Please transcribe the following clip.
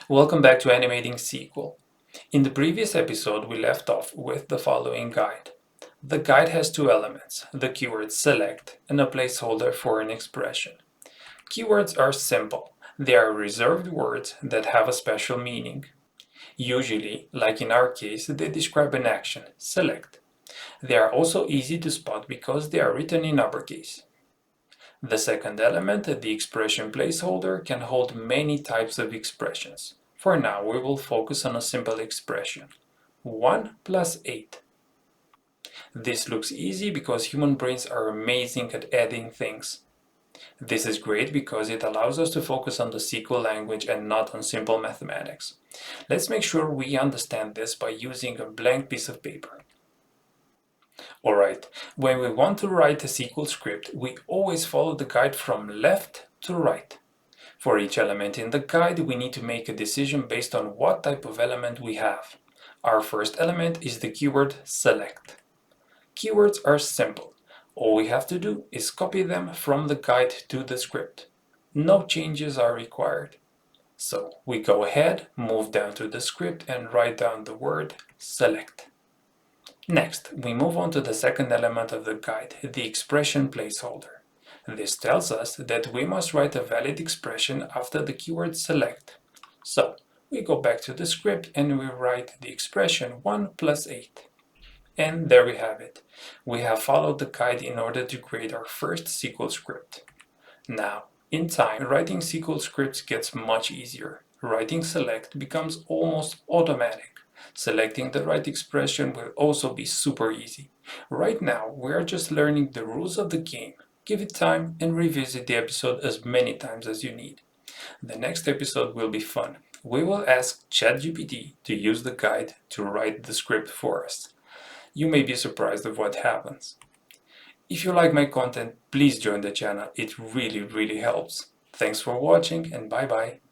Welcome back to Animating SQL. In the previous episode, we left off with the following guide. The guide has two elements, the keyword select and a placeholder for an expression. Keywords are simple. They are reserved words that have a special meaning. Usually, like in our case, they describe an action, select. They are also easy to spot because they are written in uppercase. The second element, the expression placeholder, can hold many types of expressions. For now, we will focus on a simple expression, 1 plus 8. This looks easy because human brains are amazing at adding things. This is great because it allows us to focus on the SQL language and not on simple mathematics. Let's make sure we understand this by using a blank piece of paper. Alright, when we want to write a SQL script, we always follow the guide from left to right. For each element in the guide, we need to make a decision based on what type of element we have. Our first element is the keyword select. Keywords are simple. All we have to do is copy them from the guide to the script. No changes are required. So we go ahead, move down to the script and write down the word select. Next, we move on to the second element of the guide, the expression placeholder. This tells us that we must write a valid expression after the keyword select. So, we go back to the script and we write the expression 1 plus 8. And there we have it. We have followed the guide in order to create our first SQL script. Now, in time, writing SQL scripts gets much easier. Writing select becomes almost automatic. Selecting the right expression will also be super easy. Right now, we are just learning the rules of the game. Give it time and revisit the episode as many times as you need. The next episode will be fun. We will ask Chat-GPT to use the guide to write the script for us. You may be surprised of what happens. If you like my content, please join the channel. It really helps. Thanks for watching and bye bye.